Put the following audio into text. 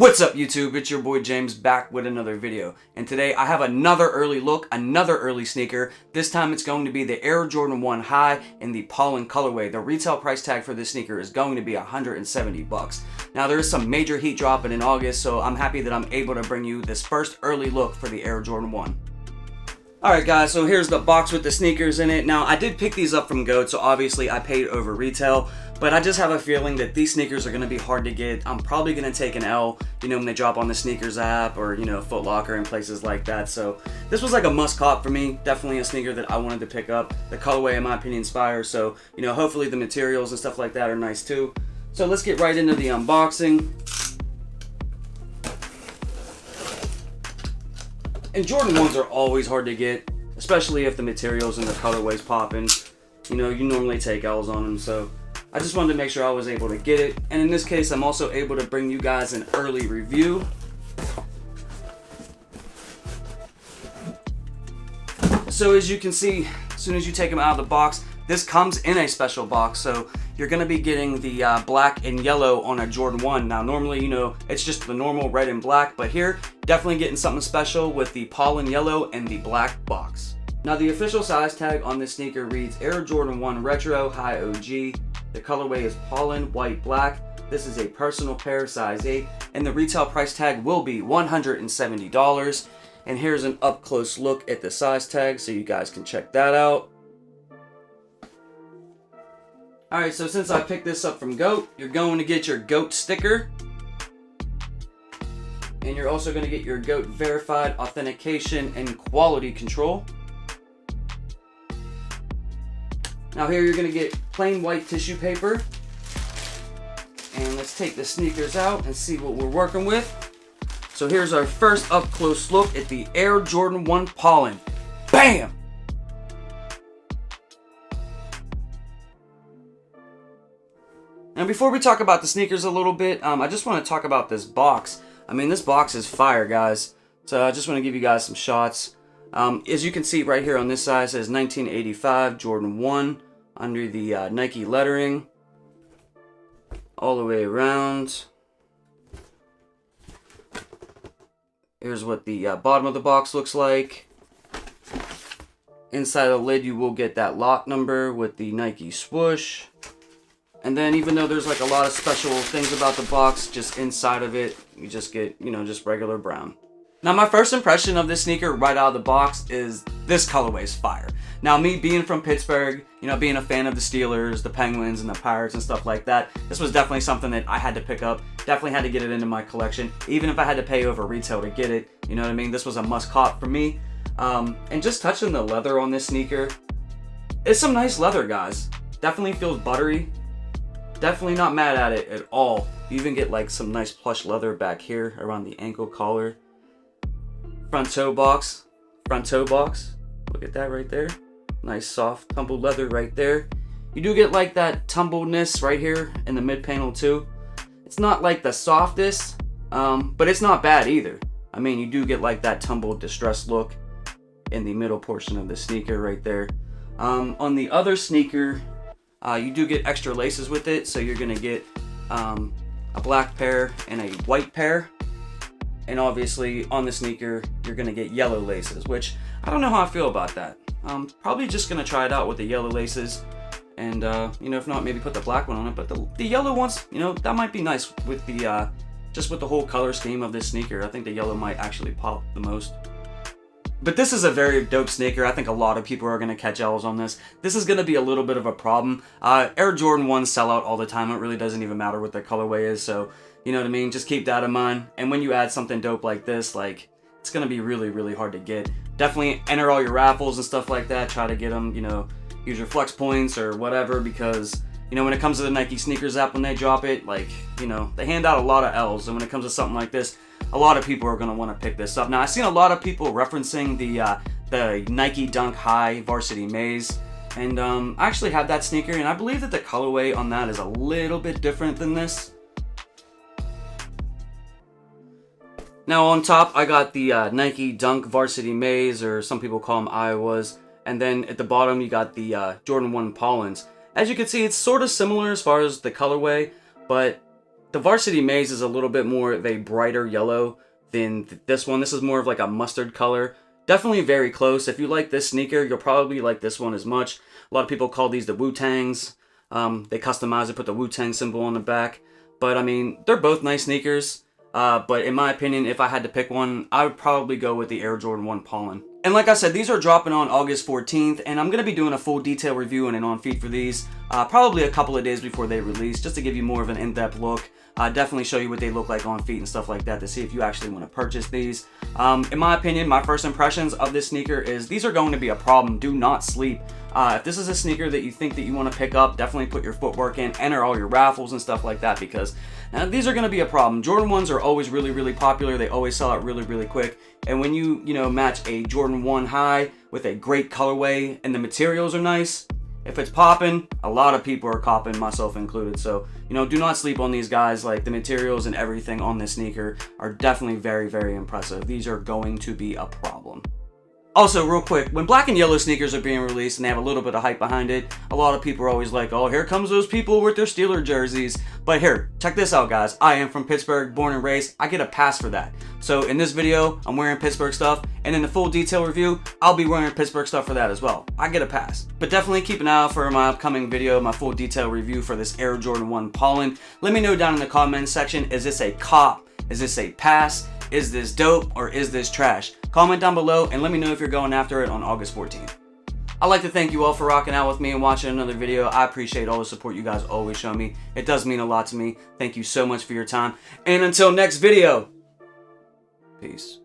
What's up YouTube, it's your boy James back with another video, and today I have another early look, another early sneaker. This time it's going to be the Air Jordan 1 High in the Pollen colorway. The retail price tag for this sneaker is going to be 170 bucks. Now there is some major heat dropping in August, so I'm happy that I'm able to bring you this first early look for the Air Jordan 1. Alright guys, so here's the box with the sneakers in it. Now I did pick these up from GOAT, so obviously I paid over retail, but I just have a feeling that these sneakers are going to be hard to get. I'm probably going to take an L, when they drop on the sneakers app or, Foot Locker and places like that. So this was like a must cop for me. Definitely a sneaker that I wanted to pick up. The colorway, in my opinion, is fire. So, hopefully the materials and stuff like that are nice too. So let's get right into the unboxing. And Jordan 1s are always hard to get, especially if the materials and the colorways popping. You normally take L's on them, so I just wanted to make sure I was able to get it. And in this case, I'm also able to bring you guys an early review. So as you can see, as soon as you take them out of the box, this comes in a special box. So you're going to be getting the black and yellow on a Jordan 1. Now normally, it's just the normal red and black, but here, definitely getting something special with the Pollen yellow and the black box. Now the official size tag on this sneaker reads Air Jordan 1 Retro High OG. The colorway is Pollen White Black. This is a personal pair, size 8, and the retail price tag will be $170. And here's an up close look at the size tag so you guys can check that out. Alright, so since I picked this up from GOAT, you're going to get your GOAT sticker. And you're also going to get your GOAT verified authentication and quality control. Now here you're going to get plain white tissue paper. And let's take the sneakers out and see what we're working with. So here's our first up close look at the Air Jordan 1 Pollen. Bam! And before we talk about the sneakers a little bit, I just want to talk about this box. I mean, this box is fire, guys. So I just want to give you guys some shots. As you can see right here on this side, it says 1985 Jordan 1 under the Nike lettering. All the way around. Here's what the bottom of the box looks like. Inside the lid, you will get that lot number with the Nike swoosh. And then even though there's like a lot of special things about the box, just inside of it, you just get, just regular brown. Now my first impression of this sneaker right out of the box is this colorway is fire. Now me being from Pittsburgh, being a fan of the Steelers, the Penguins, and the Pirates and stuff like that, this was definitely something that I had to pick up. Definitely had to get it into my collection, even if I had to pay over retail to get it. You know what I mean? This was a must cop for me. And just touching the leather on this sneaker, it's some nice leather, guys. Definitely feels buttery. Definitely not mad at it at all. You even get like some nice plush leather back here around the ankle collar. Front toe box. Look at that right there. Nice soft tumbled leather right there. You do get like that tumbledness right here in the mid panel too. It's not like the softest, but it's not bad either. I mean, you do get like that tumbled distressed look in the middle portion of the sneaker right there. On the other sneaker, you do get extra laces with it, so you're gonna get a black pair and a white pair. And obviously on the sneaker, you're gonna get yellow laces, which I don't know how I feel about that. Probably just gonna try it out with the yellow laces, and if not, maybe put the black one on it. But the yellow ones, that might be nice with the just with the whole color scheme of this sneaker. I think the yellow might actually pop the most. But this is a very dope sneaker. I think a lot of people are going to catch L's on this. This is going to be a little bit of a problem. Air Jordan 1s sell out all the time. It really doesn't even matter what their colorway is. So, you know what I mean? Just keep that in mind. And when you add something dope like this, it's going to be really, really hard to get. Definitely enter all your raffles and stuff like that. Try to get them, use your flex points or whatever. Because, when it comes to the Nike sneakers app, when they drop it, they hand out a lot of L's. And when it comes to something like this, a lot of people are going to want to pick this up. Now, I've seen a lot of people referencing the Nike Dunk High Varsity Maze. And I actually have that sneaker, and I believe that the colorway on that is a little bit different than this. Now on top, I got the Nike Dunk Varsity Maze, or some people call them Iowas. And then at the bottom, you got the Jordan 1 Pollens. As you can see, it's sort of similar as far as the colorway, but The Varsity Maze is a little bit more of a brighter yellow than this one. This is more of like a mustard color. Definitely very close. If you like this sneaker, you'll probably like this one as much. A lot of people call these the Wu-Tangs. They customize it, put the Wu-Tang symbol on the back. But I mean, they're both nice sneakers. But in my opinion, if I had to pick one, I would probably go with the Air Jordan 1 Pollen. And like I said, these are dropping on August 14th, and I'm going to be doing a full detail review and an on-feed for these probably a couple of days before they release, just to give you more of an in-depth look. Definitely show you what they look like on feet and stuff like that to see if you actually want to purchase these. In my opinion, my first impressions of this sneaker is these are going to be a problem. Do not sleep. If this is a sneaker that you think that you want to pick up, definitely put your footwork in, enter all your raffles and stuff like that, because these are going to be a problem. Jordan 1s are always really, really popular. They always sell out really, really quick. And when you match a Jordan 1 high with a great colorway and the materials are nice, if it's popping, a lot of people are copping, myself included. So, do not sleep on these guys. Like, the materials and everything on this sneaker are definitely very, very impressive. These are going to be a problem. Also, real quick, when black and yellow sneakers are being released and they have a little bit of hype behind it, a lot of people are always like, oh, here comes those people with their Steeler jerseys. But here, check this out, guys. I am from Pittsburgh, born and raised. I get a pass for that. So in this video, I'm wearing Pittsburgh stuff, and in the full detail review, I'll be wearing Pittsburgh stuff for that as well. I get a pass. But definitely keep an eye out for my upcoming video, my full detail review for this Air Jordan 1 Pollen. Let me know down in the comments section, is this a cop? Is this a pass? Is this dope or is this trash? Comment down below and let me know if you're going after it on August 14th. I'd like to thank you all for rocking out with me and watching another video. I appreciate all the support you guys always show me. It does mean a lot to me. Thank you so much for your time. And until next video, peace.